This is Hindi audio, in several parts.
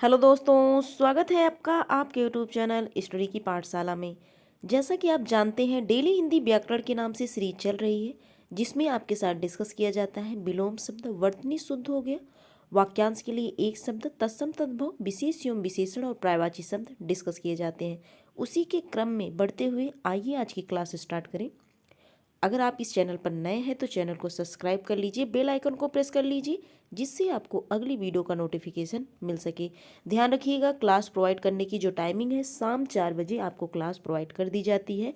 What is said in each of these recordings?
हेलो दोस्तों, स्वागत है आपका आपके यूट्यूब चैनल स्टडी की पाठशाला में। जैसा कि आप जानते हैं, डेली हिंदी व्याकरण के नाम से सीरीज चल रही है, जिसमें आपके साथ डिस्कस किया जाता है विलोम शब्द, वर्तनी शुद्ध हो गया, वाक्यांश के लिए एक शब्द, तत्सम तद्भव, विशेष एवं विशेषण और पर्यायवाची शब्द डिस्कस किए जाते हैं। उसी के क्रम में बढ़ते हुए आइए आज की क्लास स्टार्ट करें। अगर आप इस चैनल पर नए हैं तो चैनल को सब्सक्राइब कर लीजिए, बेल आइकन को प्रेस कर लीजिए, जिससे आपको अगली वीडियो का नोटिफिकेशन मिल सके। ध्यान रखिएगा, क्लास प्रोवाइड करने की जो टाइमिंग है, शाम 4 बजे आपको क्लास प्रोवाइड कर दी जाती है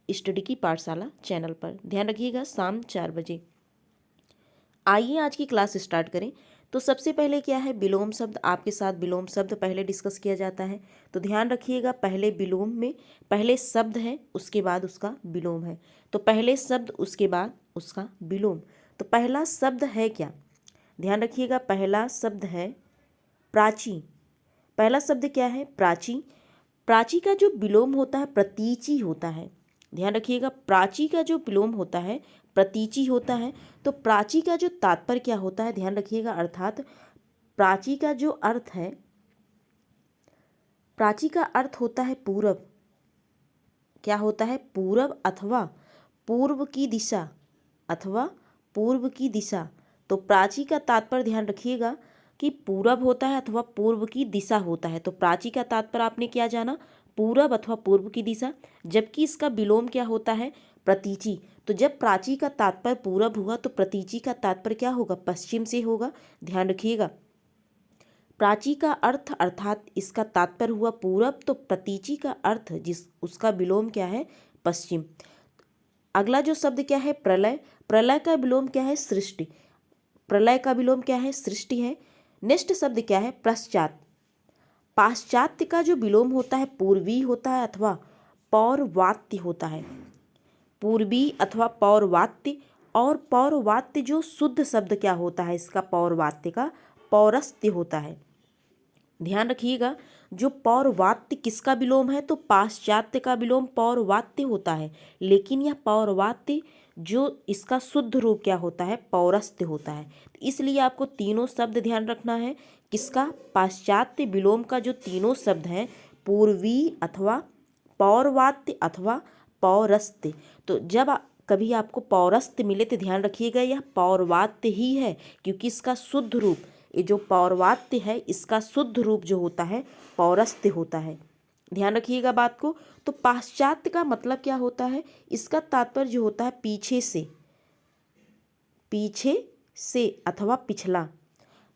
स्टडी की पाठशाला चैनल पर। ध्यान रखिएगा, शाम 4 बजे। आइए आज की क्लास स्टार्ट करें। तो सबसे पहले क्या है, विलोम शब्द। आपके साथ विलोम शब्द पहले डिस्कस किया जाता है, तो ध्यान रखिएगा, पहले विलोम में पहले शब्द है, उसके बाद उसका विलोम है। तो पहले शब्द उसके बाद उसका विलोम। तो पहला शब्द है क्या, ध्यान रखिएगा, पहला शब्द है प्राची। पहला शब्द क्या है, प्राची। प्राची का जो विलोम होता है प्रतीचि होता है। ध्यान रखिएगा, प्राची का जो विलोम होता है प्रतीचि होता है। तो प्राची का जो तात्पर्य क्या होता है, ध्यान रखिएगा, अर्थात प्राची का जो अर्थ है, प्राची का अर्थ होता है पूरब। क्या होता है, पूरब अथवा पूर्व की दिशा, अथवा पूर्व की दिशा। तो प्राची का तात्पर्य ध्यान रखिएगा कि पूरब होता है अथवा पूर्व की दिशा होता है। तो प्राची का तात्पर्य आपने क्या जाना, पूरब अथवा पूर्व की दिशा। जबकि इसका विलोम क्या होता है, प्रतीचि। तो जब प्राची का तात्पर्य पूरब हुआ तो प्रतीचि का तात्पर्य क्या होगा, पश्चिम से होगा। ध्यान रखिएगा, प्राची का अर्थ अर्थात इसका तात्पर्य हुआ पूरब, तो प्रतीचि का अर्थ जिस उसका विलोम क्या है, पश्चिम। अगला जो शब्द क्या है, प्रलय। प्रलय का विलोम क्या है, सृष्टि। प्रलय का विलोम क्या है, सृष्टि है। नेक्स्ट शब्द क्या है, पश्चात। पाश्चात्य का जो विलोम होता है पूर्वी होता है अथवा पौर्वात्य होता है। पूर्वी अथवा पौर्वात्य। और पौर्वात्य जो शुद्ध शब्द क्या होता है इसका, पौर्वात्य का पौरस्त्य होता है। ध्यान रखिएगा, जो पौर्वात्य किसका विलोम है, तो पाश्चात्य का विलोम पौर्वात्य होता है। लेकिन यह पौर्वात्य जो इसका शुद्ध रूप क्या होता है, पौरस्त्य होता है। इसलिए आपको तीनों शब्द ध्यान रखना है, किसका, पाश्चात्य विलोम का जो तीनों शब्द हैं, पूर्वी अथवा पौर्वात्य अथवा पौरस्त्य। तो जब कभी आपको पौरस्त्य मिले तो ध्यान रखिएगा यह पौर्वात्य ही है, क्योंकि इसका शुद्ध रूप, ये जो पौर्वात्य है इसका शुद्ध रूप जो होता है पौरस्त्य होता है। ध्यान रखिएगा बात को। तो पाश्चात्य का मतलब क्या होता है, इसका तात्पर्य जो होता है पीछे से, पीछे से अथवा पिछला।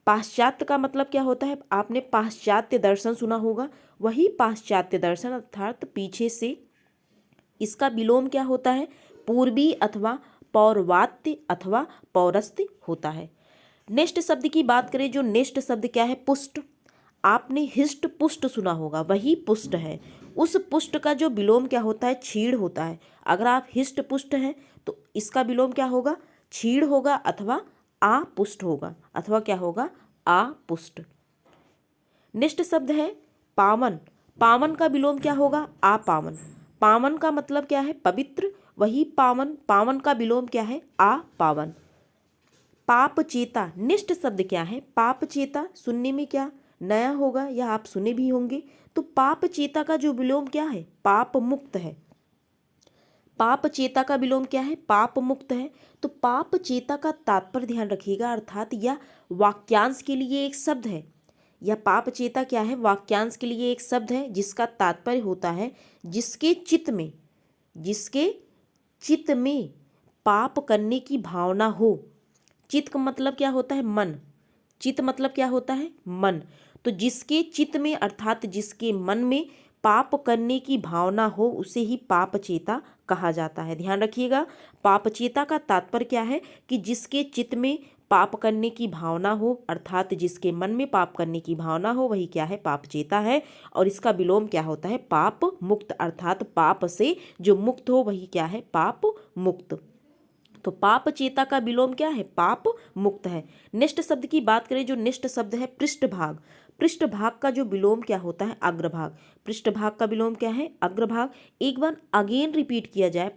पाश्चात्य का मतलब क्या होता है, आपने पाश्चात्य दर्शन सुना होगा, वही पाश्चात्य दर्शन अर्थात पीछे से। इसका विलोम क्या होता है, पूर्वी अथवा पौर्वात्य अथवा पौरस्त्य होता है। नेक्स्ट शब्द की बात करें, जो नेक्स्ट शब्द क्या है, पुष्ट। आपने हिष्ट पुष्ट सुना होगा, वही पुष्ट है। उस पुष्ट का जो विलोम क्या होता है, छीड़ होता है। अगर आप हिष्ट पुष्ट हैं तो इसका विलोम क्या होगा, छीड़ होगा अथवा आपुष्ट होगा, अथवा क्या होगा, आपुष्ट। नेक्स्ट शब्द है पावन। पावन का विलोम क्या होगा, आपावन। पावन का मतलब क्या है, पवित्र, वही पावन। पावन का विलोम क्या है, आपावन। पाप चेता। नेक्स्ट शब्द क्या है, पाप चेता। सुनने में क्या नया होगा या आप सुने भी होंगे। तो पाप चेता का जो विलोम क्या है, पाप मुक्त है। पाप चेता का विलोम क्या है, पाप मुक्त है। तो पाप चेता का तात्पर्य ध्यान रखिएगा, अर्थात यह वाक्यांश के लिए एक शब्द है। यह पाप चेता क्या है, वाक्यांश के लिए एक शब्द है, जिसका तात्पर्य होता है जिसके चित्त में, जिसके चित्त में पाप करने की भावना हो। चित्त का मतलब क्या होता है, मन। चित्त मतलब क्या होता है, मन। तो जिसके चित्त में अर्थात जिसके मन में पाप करने की भावना हो, उसे ही पाप चेता कहा जाता है। ध्यान रखिएगा, पाप चेता का तात्पर्य क्या है कि जिसके चित्त में पाप करने की भावना हो, अर्थात जिसके मन में पाप करने की भावना हो, वही क्या है, पाप चेता है। और इसका विलोम क्या होता है, पाप मुक्त, अर्थात पाप से जो मुक्त हो वही क्या है, पाप मुक्त। तो पाप चेता का विलोम क्या है, पाप मुक्त है। नेक्स्ट शब्द की बात करें, जो नेक्स्ट शब्द है पृष्ठभाग। पृष्ठभाग का जो विलोम क्या होता है, अग्रभाग। पृष्ठभाग का विलोम क्या है, अग्रभाग। एक बार अगेन रिपीट किया जाए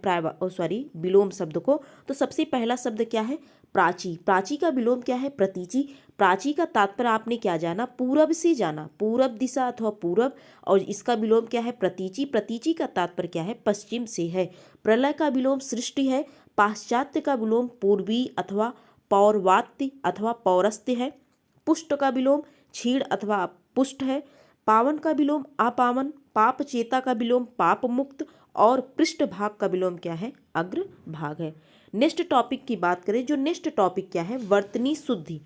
विलोम शब्द को, तो सबसे पहला शब्द क्या है, प्राची। प्राची का विलोम क्या है, प्रतीचि। प्राची का तात्पर्य आपने क्या जाना, पूरब से जाना, पूरब दिशा अथवा पूरब। और इसका विलोम क्या है, प्रतीचि। प्रतीचि का तात्पर्य क्या है, पश्चिम से है। प्रलय का विलोम सृष्टि है। पाश्चात्य का विलोम पूर्वी अथवा पौर्वात्य अथवा पौरस्त्य है। पुष्ट का विलोम क्षीण अथवा पुष्ट है। पावन का विलोम अपावन। पाप चेता का विलोम पाप मुक्त। और पृष्ठ भाग का विलोम क्या है, अग्र भाग है। नेक्स्ट टॉपिक की बात करें, जो नेक्स्ट टॉपिक क्या है, वर्तनी शुद्धि।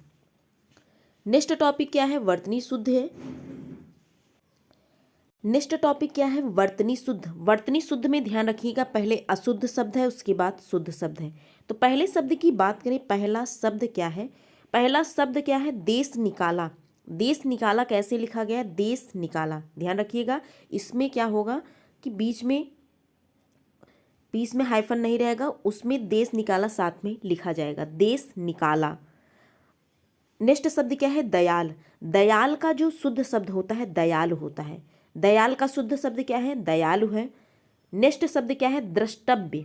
नेक्स्ट टॉपिक क्या है, वर्तनी शुद्ध है। नेक्स्ट टॉपिक क्या है, वर्तनी शुद्ध। वर्तनी शुद्ध में ध्यान रखिएगा, पहले अशुद्ध शब्द है, उसके बाद शुद्ध शब्द है। तो पहले शब्द की बात करें, पहला शब्द क्या है, पहला शब्द क्या है, देश निकाला। देश निकाला कैसे लिखा गया, देश निकाला। ध्यान रखिएगा, इसमें क्या होगा कि बीच में हाइफन नहीं रहेगा, उसमें देश निकाला साथ में लिखा जाएगा, देश निकाला। नेक्स्ट शब्द क्या है, दयाल। दयाल का जो शुद्ध शब्द होता है दयालु होता है। दयाल का शुद्ध शब्द क्या है, दयालु है। नेक्स्ट शब्द क्या है, द्रष्टव्य।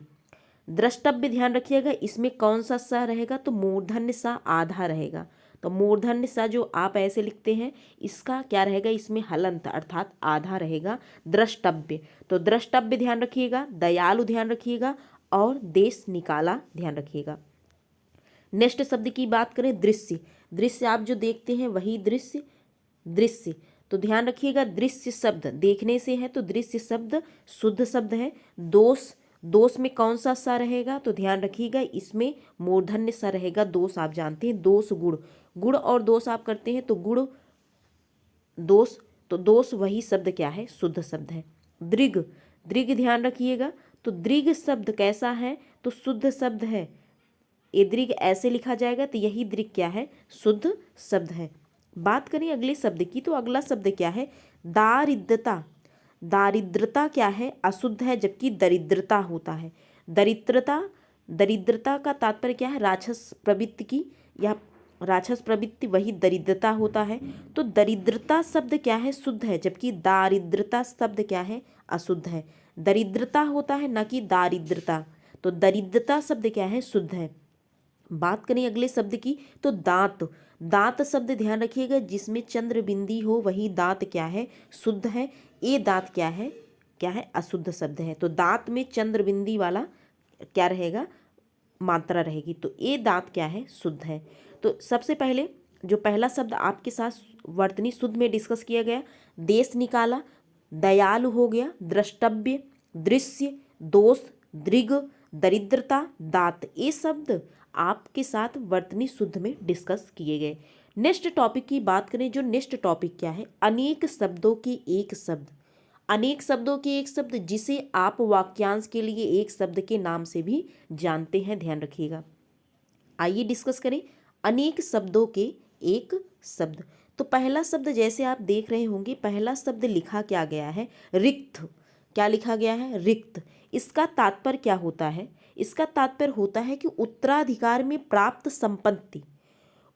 द्रष्टव्य ध्यान रखिएगा, इसमें कौन सा सा रहेगा, तो मूर्धन्य सा आधा रहेगा। तो मूर्धन्य सा जो आप ऐसे लिखते हैं, इसका क्या रहेगा, इसमें हलंत अर्थात आधा रहेगा, द्रष्टव्य। तो द्रष्टव्य ध्यान रखिएगा, दयालु ध्यान रखिएगा, और देश निकाला ध्यान रखिएगा। नेक्स्ट शब्द की बात करें, दृश्य। दृश्य आप जो देखते हैं वही दृश्य, दृश्य। तो ध्यान रखिएगा, दृश्य शब्द देखने से है, तो दृश्य शब्द शुद्ध शब्द है। दोष, दोष में कौन सा सा रहेगा, तो ध्यान रखिएगा, इसमें मूर्धन्य सा रहेगा। दोष आप जानते हैं, दोष गुण, गुण और दोष आप करते हैं, तो गुण दोष, तो दोष वही शब्द क्या है, शुद्ध शब्द है। दृग, दृग ध्यान रखिएगा, तो दृग शब्द कैसा है, तो शुद्ध शब्द है। ये दृग ऐसे लिखा जाएगा, तो यही दृग क्या है, शुद्ध शब्द है। बात करें अगले शब्द की, तो अगला शब्द क्या है, दारिद्रता। दारिद्रता क्या है, अशुद्ध है, जबकि दरिद्रता होता है। दरिद्रता, दरिद्रता का तात्पर्य क्या है, राक्षस प्रवृत्ति की, या राक्षस प्रवृत्ति वही दरिद्रता होता है। तो दरिद्रता शब्द क्या है, शुद्ध है, जबकि दारिद्रता शब्द क्या है, अशुद्ध है। दरिद्रता होता है, न कि दारिद्रता। तो दरिद्रता शब्द क्या है, शुद्ध है। बात करें अगले शब्द की, तो दांत। दांत शब्द ध्यान रखिएगा, जिसमें चंद्र बिंदी हो वही दांत क्या है, शुद्ध है। ये दांत क्या है, क्या है, अशुद्ध शब्द है। तो दांत में चंद्र बिंदी वाला क्या रहेगा, मात्रा रहेगी। तो ये दांत क्या है, शुद्ध है। तो सबसे पहले जो पहला शब्द आपके साथ वर्तनी शुद्ध में डिस्कस किया गया, देश निकाला, दयालु हो गया, द्रष्टव्य, दृश्य, दोष, दृग, दरिद्रता, दांत, ये शब्द आपके साथ वर्तनी शुद्ध में डिस्कस किए गए। नेक्स्ट टॉपिक की बात करें, जो नेक्स्ट टॉपिक क्या है, अनेक शब्दों के एक शब्द। अनेक शब्दों के एक शब्द, जिसे आप वाक्यांश के लिए एक शब्द के नाम से भी जानते हैं, ध्यान रखिएगा। आइए डिस्कस करें अनेक शब्दों के एक शब्द। तो पहला शब्द जैसे आप देख रहे होंगे, पहला शब्द लिखा क्या गया है, रिक्त। क्या लिखा गया है, रिक्त। इसका तात्पर्य क्या होता है, इसका तात्पर्य होता है कि उत्तराधिकार में प्राप्त संपत्ति,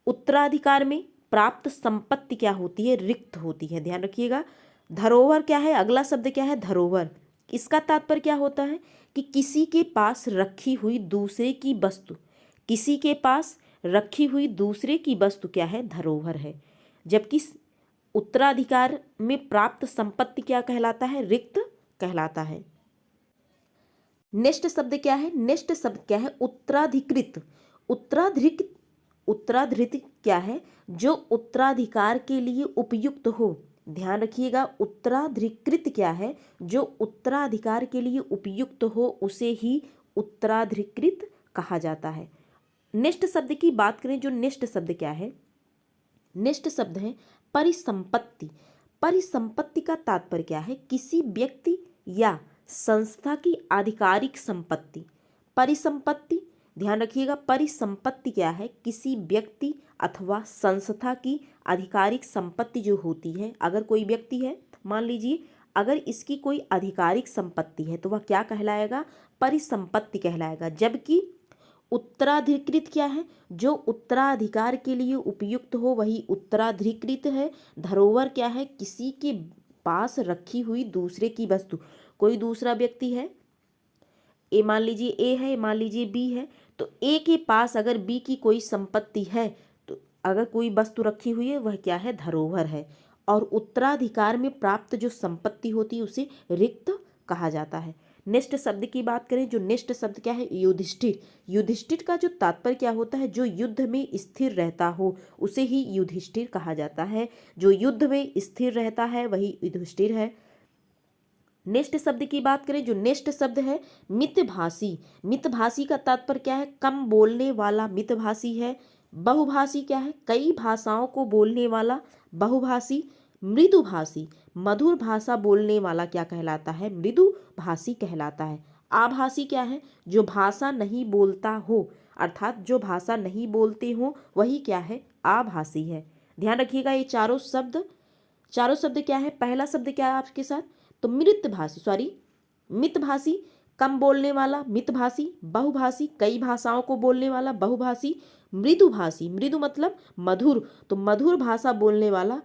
उत्तराधिकार में प्राप्त संपत्ति क्या होती है, रिक्त होती है, ध्यान रखिएगा। धरोहर क्या है, अगला शब्द क्या है, धरोहर। इसका तात्पर्य क्या होता है कि किसी के पास रखी हुई दूसरे की वस्तु, किसी के पास रखी हुई दूसरे की वस्तु क्या है, धरोहर है। जबकि उत्तराधिकार में प्राप्त संपत्ति क्या कहलाता है, रिक्त कहलाता है। नेक्स्ट शब्द क्या है, नेक्स्ट शब्द क्या है, उत्तराधिकृत। उत्तराधिकृत, उत्तराधिकृत क्या है, जो उत्तराधिकार के लिए उपयुक्त हो। ध्यान रखिएगा, उत्तराधिकृत क्या है, जो उत्तराधिकार के लिए उपयुक्त हो, उसे ही उत्तराधिकृत कहा जाता है। नेक्स्ट शब्द की बात करें, जो नेक्स्ट शब्द क्या है, नेक्स्ट शब्द है परिसंपत्ति। परिसंपत्ति का तात्पर्य क्या है, किसी व्यक्ति या संस्था की आधिकारिक संपत्ति। परिसंपत्ति ध्यान रखिएगा, परिसंपत्ति क्या है, किसी व्यक्ति अथवा संस्था की आधिकारिक संपत्ति जो होती है। अगर कोई व्यक्ति है, मान लीजिए, अगर इसकी कोई आधिकारिक संपत्ति है तो वह क्या कहलाएगा, परिसंपत्ति कहलाएगा। जबकि उत्तराधिकृत क्या है, जो उत्तराधिकार के लिए उपयुक्त हो वही उत्तराधिकृत है। धरोहर क्या है, किसी के पास रखी हुई दूसरे की वस्तु। कोई दूसरा व्यक्ति है, ए मान लीजिए ए है, मान लीजिए बी है, तो ए के पास अगर बी की कोई संपत्ति है तो अगर कोई वस्तु रखी हुई है वह क्या है, धरोहर है। और उत्तराधिकार में प्राप्त जो संपत्ति होती है उसे रिक्त कहा जाता है। नेक्स्ट शब्द की बात करें, जो नेक्स्ट शब्द क्या है, युधिष्ठिर। युधिष्ठिर का जो तात्पर्य क्या होता है, जो युद्ध में स्थिर रहता हो उसे ही युधिष्ठिर कहा जाता है। जो युद्ध में स्थिर रहता है वही युधिष्ठिर है। नेक्स्ट शब्द की बात करें, जो नेक्स्ट शब्द है मितभाषी। मितभाषी का तात्पर्य क्या है, कम बोलने वाला मितभाषी है। बहुभाषी क्या है, कई भाषाओं को बोलने वाला बहुभाषी। मृदुभाषी, मधुर भाषा बोलने वाला क्या कहलाता है, मृदुभाषी कहलाता है। आभासी क्या है, जो भाषा नहीं बोलता हो, अर्थात जो भाषा नहीं बोलते हो वही क्या है, आभासी है। ध्यान रखिएगा ये चारों शब्द क्या है। पहला शब्द क्या है आपके साथ, तो मितभाषी, कम बोलने वाला मितभाषी। बहुभाषी, कई भाषाओं को बोलने वाला बहुभाषी। मृदुभाषी, मृदु मतलब मधुर, तो मधुर भाषा बोलने वाला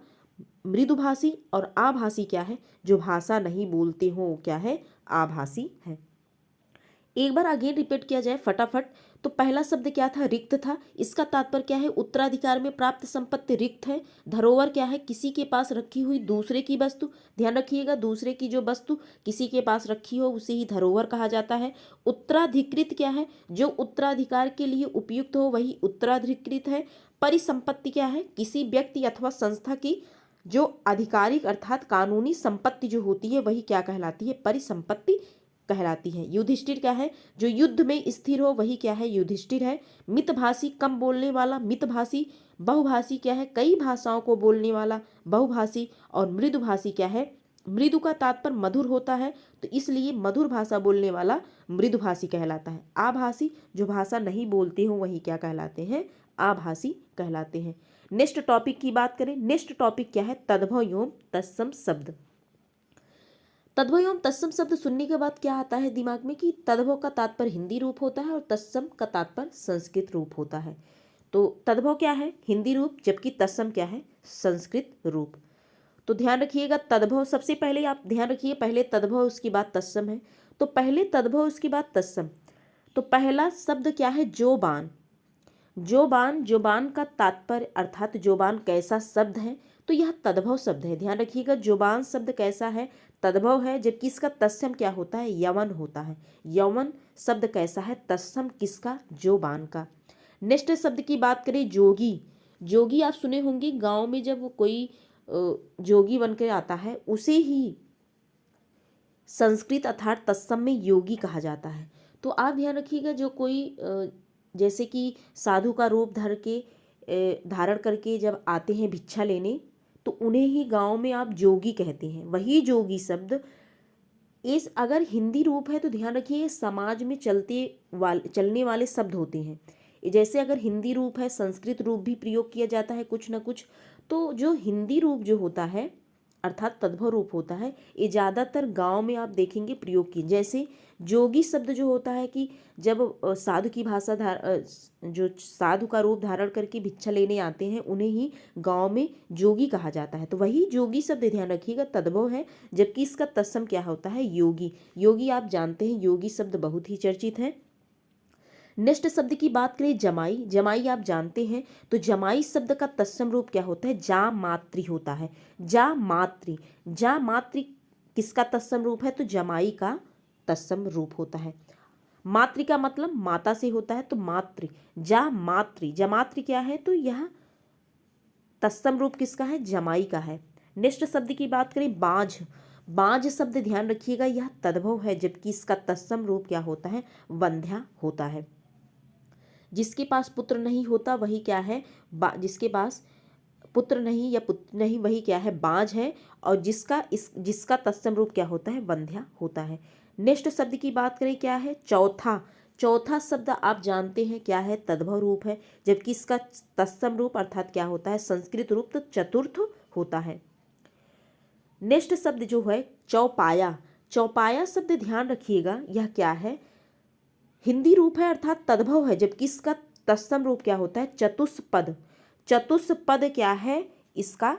मृदुभाषी। और आभासी क्या है, जो भाषा नहीं बोलते हो क्या है, आभासी है। एक बार अगेन रिपीट किया जाए फटाफट। तो पहला शब्द क्या था, रिक्त था। इसका तात्पर्य क्या है, उत्तराधिकार में प्राप्त संपत्ति रिक्त है। धरोहर क्या है, किसी के पास रखी हुई दूसरे की वस्तु। ध्यान रखिएगा, दूसरे की जो वस्तु किसी के पास रखी हो उसे ही धरोहर कहा जाता है। उत्तराधिकृत क्या है, जो उत्तराधिकार के लिए उपयुक्त हो वही उत्तराधिकृत है। परिसंपत्ति क्या है, किसी व्यक्ति अथवा संस्था की जो आधिकारिक अर्थात कानूनी संपत्ति जो होती है वही क्या कहलाती है, परिसंपत्ति कहलाती है। युधिष्ठिर क्या है, जो युद्ध में स्थिर हो वही क्या है, युधिष्ठिर है। मितभाषी, कम बोलने वाला मितभाषी। बहुभाषी क्या है, कई भाषाओं को बोलने वाला बहुभाषी। और मृदुभाषी क्या है, मृदु का तात्पर्य मधुर होता है तो इसलिए मधुर भाषा बोलने वाला मृदुभाषी कहलाता है। आभासी, जो भाषा नहीं बोलते हो वही क्या कहलाते हैं, आभासी कहलाते हैं। नेक्स्ट टॉपिक की बात करें, नेक्स्ट टॉपिक क्या है, तद्भव एवं तत्सम शब्द। तद्भव एवं तत्सम शब्द सुनने के बाद क्या आता है दिमाग में कि तद्भव का तात्पर्य हिंदी रूप होता है और तत्सम का तात्पर्य संस्कृत रूप होता है। तो तद्भव क्या है, हिंदी रूप, जबकि तत्सम क्या है, संस्कृत रूप। तो ध्यान रखिएगा, तद्भव सबसे पहले आप ध्यान रखिए, पहले तद्भव उसके बाद तत्सम है। तो पहले तद्भव उसके बाद तत्सम। तो पहला शब्द क्या है, जोबान। जोबान का तात्पर्य अर्थात जोबान कैसा शब्द है, तो यह तद्भव शब्द है। ध्यान रखिएगा, जोबान शब्द कैसा है, तद्भव है, जबकि इसका तत्सम क्या होता है, यवन होता है। यवन शब्द कैसा है, तत्सम किसका, जोबान का। नेक्स्ट शब्द की बात करें, जोगी। जोगी आप सुने होंगे, गांव में जब कोई जोगी बनकर आता है उसे ही संस्कृत अर्थात तत्सम में योगी कहा जाता है। तो आप ध्यान रखिएगा, जो कोई जैसे कि साधु का रूप धारण करके जब आते हैं भिक्षा लेने, तो उन्हें ही गांव में आप जोगी कहते हैं। वही जोगी शब्द इस अगर हिंदी रूप है तो ध्यान रखिए समाज में चलने वाले शब्द होते हैं। जैसे अगर हिंदी रूप है संस्कृत रूप भी प्रयोग किया जाता है कुछ ना कुछ। तो जो हिंदी रूप जो होता है अर्थात तद्भव रूप होता है, ये ज़्यादातर गांव में आप देखेंगे प्रयोग की। जैसे जोगी शब्द जो होता है कि जब साधु की भाषा जो साधु का रूप धारण करके भिक्षा लेने आते हैं उन्हें ही गांव में जोगी कहा जाता है। तो वही जोगी शब्द ध्यान रखिएगा तद्भव है, जबकि इसका तत्सम क्या होता है, योगी। योगी आप जानते हैं, योगी शब्द बहुत ही चर्चित है। नेक्स्ट शब्द की बात करें, जमाई। जमाई आप जानते हैं, तो जमाई शब्द का तत्सम रूप क्या होता है, जामातृ होता है। जामातृ किसका तत्सम रूप है, तो जमाई का तत्सम रूप होता है। मातृ का मतलब माता से होता है, तो मातृ, जमातृ क्या है, तो यह तत्सम रूप किसका है, जमाई का है। नेक्स्ट शब्द की बात करें, बाँझ शब्द ध्यान रखिएगा यह तद्भव है, जबकि इसका तत्सम रूप क्या होता है, वंध्या होता है। जिसके पास पुत्र नहीं होता वही क्या है, जिसके पास पुत्र नहीं या पुत्र नहीं वही क्या है, बाँझ है। और जिसका तत्सम रूप क्या होता है, वंध्या होता है। नेक्स्ट शब्द की बात करें, क्या है, चौथा शब्द आप जानते हैं क्या है, तद्भव रूप है, जबकि इसका तत्सम रूप अर्थात क्या होता है, संस्कृत रूप, तो चतुर्थ होता है। नेक्स्ट शब्द जो है चौपाया शब्द ध्यान रखिएगा यह क्या है, हिंदी रूप है अर्थात तद्भव है, जबकि इसका तत्सम रूप क्या होता है, चतुष्पद क्या है, इसका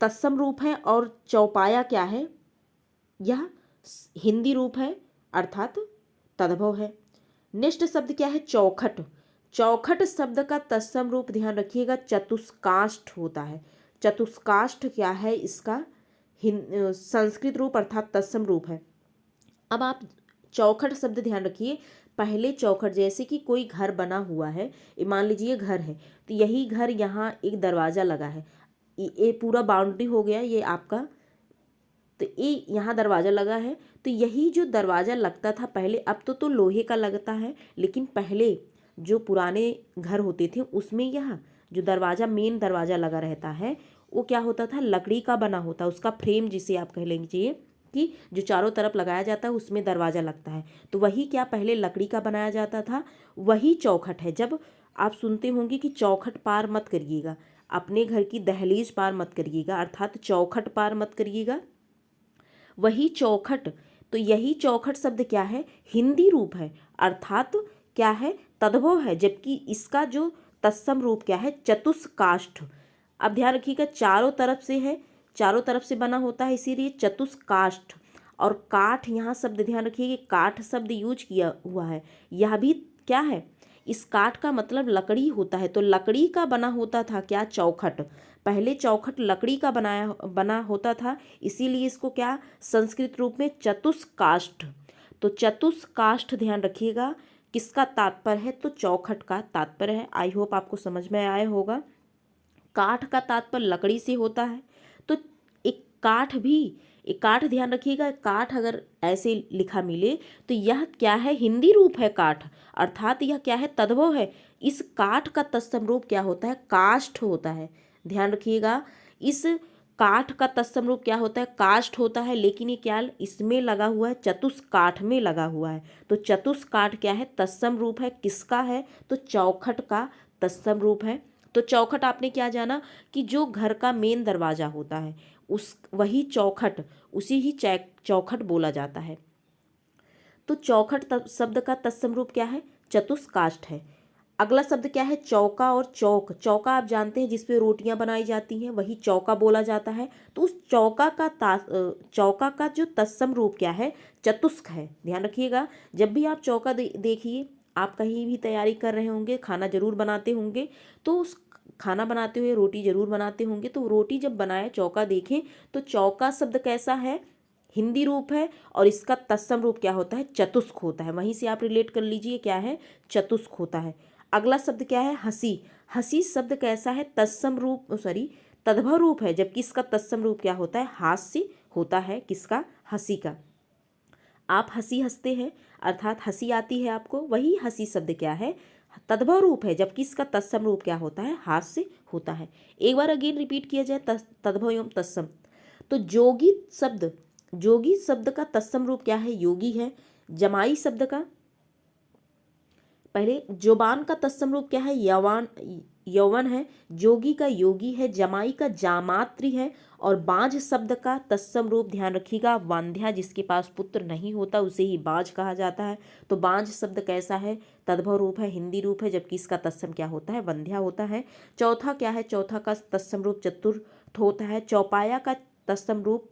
तत्सम रूप है। और चौपाया क्या है, यह हिंदी रूप है अर्थात तद्भव है। नेक्स्ट शब्द क्या है, चौखट शब्द का तत्सम रूप ध्यान रखिएगा चतुष्काष्ठ होता है। चतुष्काष्ठ क्या है, इसका संस्कृत रूप अर्थात तत्सम रूप है। अब आप चौखट शब्द ध्यान रखिए, पहले चौखट जैसे कि कोई घर बना हुआ है, मान लीजिए घर है, तो यही घर, यहाँ एक दरवाज़ा लगा है, ये पूरा बाउंड्री हो गया ये आपका, तो ये यहाँ दरवाज़ा लगा है, तो यही जो दरवाज़ा लगता था पहले, अब तो लोहे का लगता है, लेकिन पहले जो पुराने घर होते थे उसमें यह जो दरवाज़ा, मेन दरवाज़ा लगा रहता है, वो क्या होता था, लकड़ी का बना होता, उसका फ्रेम जिसे आप कह लीजिए कि जो चारों तरफ लगाया जाता है उसमें दरवाज़ा लगता है, तो वही क्या पहले लकड़ी का बनाया जाता था, वही चौखट है। जब आप सुनते होंगे कि चौखट पार मत करिएगा, अपने घर की दहलीज पार मत करिएगा, अर्थात चौखट पार मत करिएगा, वही चौखट। तो यही चौखट शब्द क्या है, हिंदी रूप है, अर्थात क्या है, तद्भव है, जबकि इसका जो तत्सम रूप क्या है, चतुष्काष्ठ। अब ध्यान रखिएगा चारों तरफ से है, चारों तरफ से बना होता है, इसीलिए चतुष्काष्ठ। और काठ, यहाँ शब्द ध्यान रखिए कि काठ शब्द यूज किया हुआ है, यह भी क्या है, इस काठ का मतलब लकड़ी होता है, तो लकड़ी का बना होता था क्या, चौखट। पहले चौखट लकड़ी का बना होता था, इसीलिए इसको क्या संस्कृत रूप में चतुष्काष्ठ। तो चतुष्काष्ठ ध्यान रखिएगा किसका तात्पर्य है, तो चौखट का तात्पर्य है। आई होप आपको समझ में आया होगा। काठ का तात्पर्य लकड़ी से होता है, तो एक काठ ध्यान रखिएगा, काठ अगर ऐसे लिखा मिले तो यह क्या है, हिंदी रूप है काठ, अर्थात यह क्या है, तद्भव है। इस काठ का तत्सम रूप क्या होता है, काष्ठ होता है। ध्यान रखिएगा इस काठ का तत्सम रूप क्या होता है, काष्ठ होता है, लेकिन ये क्या इसमें लगा हुआ है, चतुष्काठ में लगा हुआ है, तो चतुष्काठ क्या है, तत्सम रूप है, किसका है, तो चौखट का तत्सम रूप है। तो चौखट आपने क्या जाना कि जो घर का मेन दरवाजा होता है उस वही चौखट, उसी ही चौखट बोला जाता है। तो चौखट शब्द का तत्सम रूप क्या है, चतुष्काष्ठ है। अगला शब्द क्या है, चौका और चौक। चौका आप जानते हैं जिसपे रोटियां बनाई जाती हैं, वही चौका बोला जाता है। तो उस चौका का जो तत्सम रूप क्या है, चतुष्क है। ध्यान रखिएगा जब भी आप चौका देखिए, आप कहीं भी तैयारी कर रहे होंगे, खाना जरूर बनाते होंगे, तो उस खाना बनाते हुए रोटी जरूर बनाते होंगे, तो रोटी जब बनाए चौका देखें, तो चौका शब्द कैसा है, हिंदी रूप है, और इसका तत्सम रूप क्या होता है, चतुष्क होता है। वहीं से आप रिलेट कर लीजिए क्या है, चतुष्क होता है। अगला शब्द क्या है, हंसी। हंसी शब्द कैसा है, तत्सम रूप तद्भव रूप है, जबकि इसका तत्सम रूप क्या होता है, हास्य होता है, किसका, हंसी का। आप हंसी हंसते हैं, अर्थात हंसी आती है आपको, वही हंसी शब्द क्या है, तद्भव रूप है, जबकि इसका तत्सम रूप क्या होता है, हास्य होता है। एक बार अगेन रिपीट किया जाए, तद्भव एवं तत्सम। तो जोगी शब्द का तत्सम रूप क्या है, योगी है। जमाई शब्द का, पहले जोबान का तत्सम रूप क्या है, यौवन है। जोगी का योगी है, जमाई का जामात्री है। और बांझ शब्द का तत्सम रूप ध्यान रखिएगा, वांध्या, जिसके पास पुत्र नहीं होता उसे ही बांझ कहा जाता है। तो बांझ शब्द कैसा है, तद्भव रूप है, हिंदी रूप है, जबकि इसका तत्सम क्या होता है, वंध्या होता है। चौथा क्या है, चौथा का तत्सम रूप चतुर्थ होता है। चौपाया का तत्सम रूप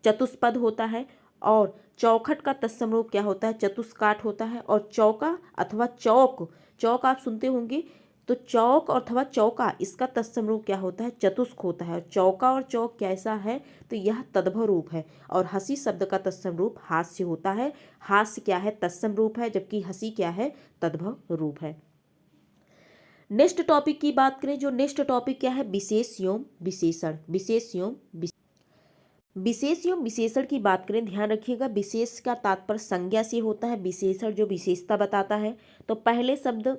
चतुष्पद होता है। और चौखट का तत्सम रूप क्या होता है, चतुष्काठ होता है। और चौका अथवा चौक आप सुनते होंगे, तो चौक अथवा चौका, इसका तत्सम रूप क्या होता है, चतुष्क होता है। चौका और चौक कैसा है, तो यह तद्भव रूप है। और हंसी शब्द का तत्सम रूप हास्य होता है। हास्य क्या है, तत्सम रूप है, जबकि हंसी क्या है, तद्भव रूप है। नेक्स्ट टॉपिक की बात करें, जो नेक्स्ट टॉपिक क्या है, विशेष एवं विशेषण। विशेष एवं विशेषण की बात करें, ध्यान रखिएगा विशेष का तात्पर्य संज्ञा से होता है, विशेषण जो विशेषता बताता है। तो पहले शब्द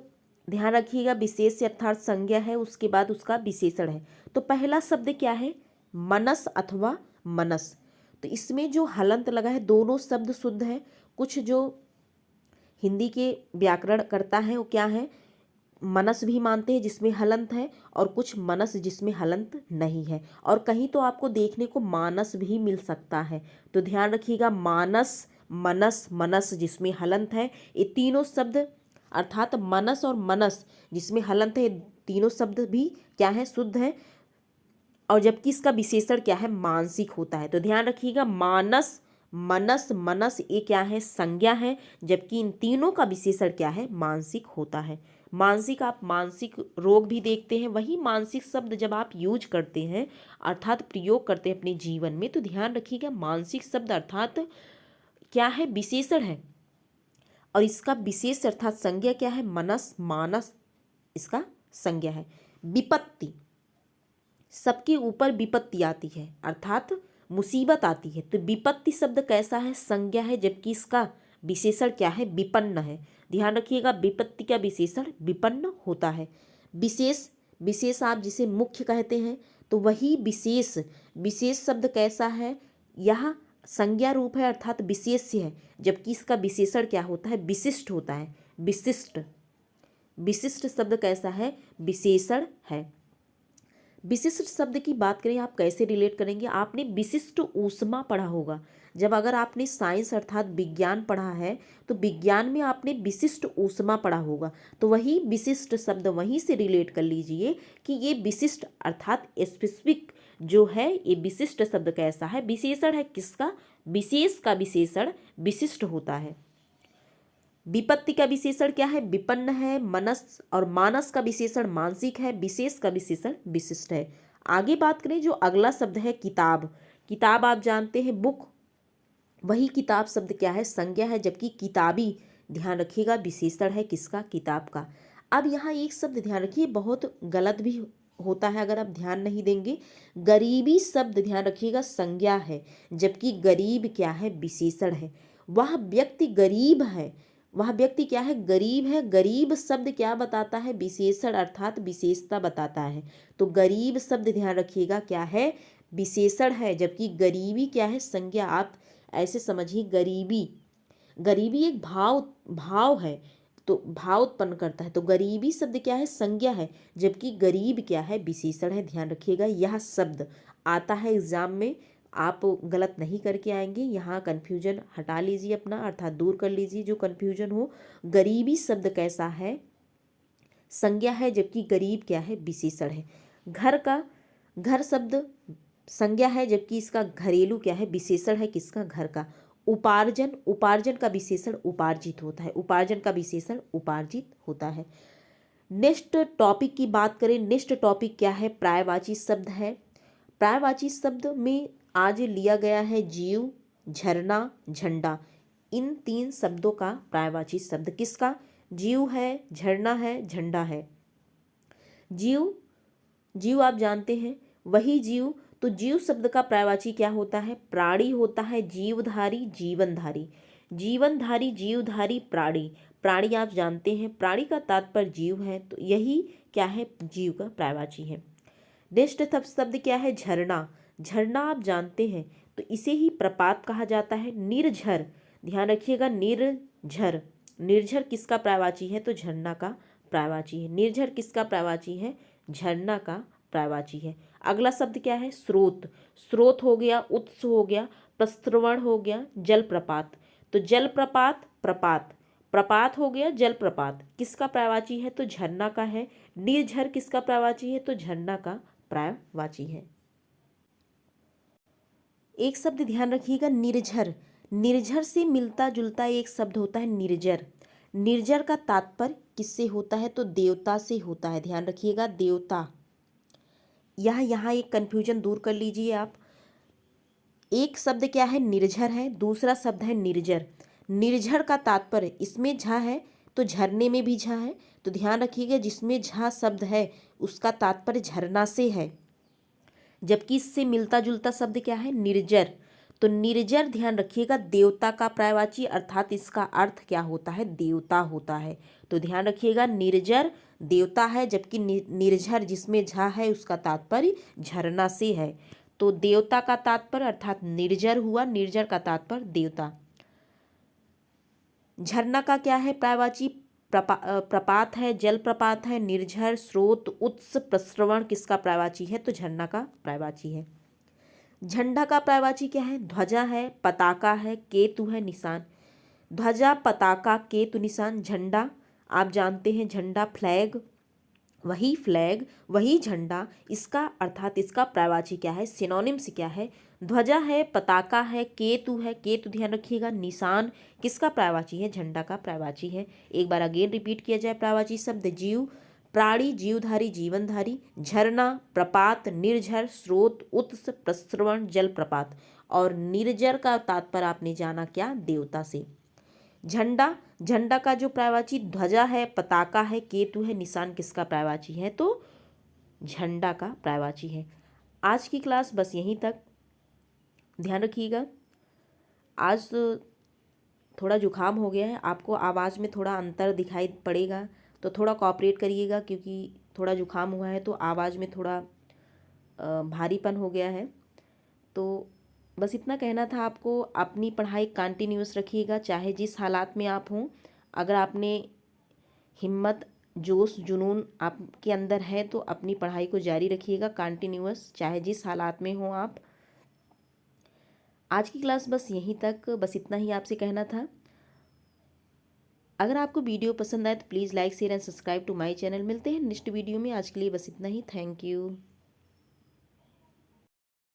ध्यान रखिएगा, विशेष अर्थात संज्ञा है, उसके बाद उसका विशेषण है। तो पहला शब्द क्या है, मनस अथवा मनस। तो इसमें जो हलंत लगा है, दोनों शब्द शुद्ध है। कुछ जो हिंदी के व्याकरण करता है वो क्या है, मनस भी मानते हैं जिसमें हलंत है, और कुछ मनस जिसमें हलंत नहीं है। और कहीं तो आपको देखने को मानस भी मिल सकता है। तो ध्यान रखिएगा, मानस, मनस, मनस जिसमें हलंत है, ये तीनों शब्द अर्थात मनस और मनस जिसमें हलंत है, तीनों शब्द भी क्या है, शुद्ध है। और जबकि इसका विशेषण क्या है, मानसिक होता है। तो ध्यान रखिएगा, मानस, मनस, मनस ये क्या है, संज्ञा है, जबकि इन तीनों का विशेषण क्या है, मानसिक होता है। मानसिक आप मानसिक रोग भी देखते हैं। वही मानसिक शब्द जब आप यूज करते हैं अर्थात प्रयोग करते हैं अपने जीवन में, तो ध्यान रखिएगा मानसिक शब्द अर्थात क्या है, विशेषण है, और इसका विशेष अर्थात संज्ञा क्या है, मनस मानस इसका संज्ञा है। विपत्ति, सबके ऊपर विपत्ति आती है अर्थात मुसीबत आती है, तो विपत्ति शब्द कैसा है, संज्ञा है, जबकि इसका विशेषण क्या है, विपन्न है। ध्यान रखिएगा विपत्ति का विशेषण विपन्न होता है। विशेष, विशेष आप जिसे मुख्य कहते हैं, तो वही विशेष, विशेष शब्द कैसा है, यह संज्ञा रूप है अर्थात विशेष्य है, जबकि इसका विशेषण क्या होता है, विशिष्ट होता है। विशिष्ट, विशिष्ट शब्द कैसा है, विशेषण है। विशिष्ट शब्द की बात करें आप कैसे रिलेट करेंगे, आपने विशिष्ट ऊष्मा पढ़ा होगा। जब अगर आपने साइंस अर्थात विज्ञान पढ़ा है तो विज्ञान में आपने विशिष्ट ऊष्मा पढ़ा होगा, तो वही विशिष्ट शब्द वहीं से रिलेट कर लीजिए कि ये विशिष्ट अर्थात स्पेसिफिक जो है, ये विशिष्ट शब्द कैसा है, विशेषण है किसका, विशेष का विशेषण विशिष्ट होता है। विपत्ति का विशेषण क्या है, विपन्न है। मनस और मानस का विशेषण मानसिक है। विशेष का विशेषण विशिष्ट है। आगे बात करें जो अगला शब्द है किताब। किताब आप जानते हैं बुक, वही किताब शब्द क्या है, संज्ञा है, जबकि किताबी ध्यान रखिएगा विशेषण है किसका, किताब का। अब यहाँ एक शब्द ध्यान रखिए बहुत गलत भी होता है अगर आप ध्यान नहीं देंगे। गरीबी शब्द ध्यान रखिएगा संज्ञा है, जबकि गरीब क्या है, विशेषण है। वह व्यक्ति गरीब है, वह व्यक्ति क्या है, गरीब है। गरीब शब्द क्या बताता है, विशेषण अर्थात विशेषता बताता है। तो गरीब शब्द ध्यान रखिएगा क्या है, विशेषण है, जबकि गरीबी क्या है, संज्ञा। आप ऐसे समझिए गरीबी, गरीबी एक भाव है, तो भाव उत्पन्न करता है, तो गरीबी शब्द क्या है, संज्ञा है, जबकि गरीब क्या है, विशेषण है। ध्यान रखिएगा यह शब्द आता है एग्जाम में, आप गलत नहीं करके आएंगे। यहाँ कन्फ्यूजन हटा लीजिए अपना अर्थात दूर कर लीजिए जो कन्फ्यूजन हो। गरीबी शब्द कैसा है, संज्ञा है, जबकि गरीब क्या है, विशेषण है। घर का, घर शब्द संज्ञा है, जबकि इसका घरेलू क्या है, विशेषण है किसका, घर का। उपार्जन, उपार्जन का विशेषण उपार्जित होता है। उपार्जन का विशेषण उपार्जित होता है। नेक्स्ट टॉपिक की बात करें, नेक्स्ट टॉपिक क्या है, पर्यायवाची शब्द है। पर्यायवाची शब्द में आज लिया गया है जीव, झरना, झंडा। इन तीन शब्दों का पर्यायवाची शब्द किसका, जीव है, झरना है, झंडा है। जीव, जीव आप जानते हैं वही जीव, तो जीव शब्द का पर्यायवाची क्या होता है, प्राणी होता है। जीवधारी, जीवनधारी, जीवनधारी, जीवधारी, प्राणी। प्राणी आप जानते हैं प्राणी का तात्पर्य जीव है, तो यही क्या है, जीव का पर्यायवाची है। नेक्स्ट शब्द क्या है, झरना। झरना आप जानते हैं तो इसे ही प्रपात कहा जाता है। निर्झर, ध्यान रखिएगा निर्झर, निर्झर किसका पर्यायवाची है, तो झरना का पर्यायवाची है। निर्झर किसका पर्यायवाची है, झरना का पर्यायवाची है। अगला शब्द क्या है, स्रोत। स्रोत हो गया, उत्स हो गया, प्रस्रवण हो गया, जलप्रपात। तो जलप्रपात, प्रपात, प्रपात हो गया, जलप्रपात किसका पर्यायवाची है, तो झरना का है। निर्झर किसका पर्यायवाची है, तो झरना का पर्यायवाची है। एक शब्द ध्यान रखिएगा निर्झर। निर्झर से मिलता जुलता एक शब्द होता है निर्जर। निर्जर का तात्पर्य किससे होता है, तो देवता से होता है। ध्यान रखिएगा देवता। यहाँ एक कन्फ्यूजन दूर कर लीजिए आप। एक शब्द क्या है, निर्झर है, दूसरा शब्द है निर्जर। निर्झर का तात्पर्य, इसमें झा है तो झरने में भी झा है, तो ध्यान रखिएगा जिसमें झा शब्द है उसका तात्पर्य झरना से है, जबकि इससे मिलता जुलता शब्द क्या है, निर्जर। तो निर्जर ध्यान रखिएगा देवता का पर्यायवाची अर्थात इसका अर्थ क्या होता है, देवता होता है। तो ध्यान रखिएगा निर्जर देवता है, जबकि निर्झर जिसमें झा है उसका तात्पर्य झरना से है। तो देवता का तात्पर्य अर्थात निर्जर हुआ, निर्जर का तात्पर्य देवता। झरना का क्या है पर्यायवाची, प्रपात है, जलप्रपात है, निर्झर, स्रोत, उत्स, प्रस्रवण किसका पर्यायवाची है, तो झरना का पर्यायवाची है। झंडा का पर्यायवाची क्या है, ध्वजा है, पताका है, केतु है, निशान। ध्वजा, पताका, केतु, निशान। झंडा आप जानते हैं झंडा फ्लैग, वही फ्लैग, वही झंडा, इसका अर्थात इसका पर्यायवाची क्या है, सिनोनिम्स क्या है। ध्वजा है, पताका है, केतु है, केतु ध्यान रखिएगा, निशान किसका पर्यायवाची है, झंडा का पर्यायवाची है। एक बार अगेन रिपीट किया जाए पर्यायवाची शब्द, जीव प्राणी, जीवधारी, जीवनधारी, झरना, प्रपात, निर्झर, स्रोत, उत्स, प्रस्रवण, जलप्रपात। और निर्जर का तात्पर्य आपने जाना क्या, देवता से। झंडा, झंडा का जो पर्यायवाची ध्वजा है, पताका है, केतु है, निशान किसका पर्यायवाची है, तो झंडा का पर्यायवाची है। आज की क्लास बस यहीं तक, ध्यान रखिएगा। आज थोड़ा जुकाम हो गया है, आपको आवाज़ में थोड़ा अंतर दिखाई पड़ेगा, तो थोड़ा कोऑपरेट करिएगा, क्योंकि थोड़ा जुकाम हुआ है तो आवाज़ में थोड़ा भारीपन हो गया है। तो बस इतना कहना था आपको। अपनी पढ़ाई कंटिन्यूअस रखिएगा, चाहे जिस हालात में आप हों। अगर आपने हिम्मत, जोश, जुनून आपके अंदर है तो अपनी पढ़ाई को जारी रखिएगा कंटिन्यूअस, चाहे जिस हालात में हो आप। आज की क्लास बस यहीं तक, बस इतना ही आपसे कहना था। अगर आपको वीडियो पसंद आए तो please like, share and subscribe to my channel. मिलते हैं नेक्स्ट वीडियो में, आज के लिए बस इतना ही। Thank you.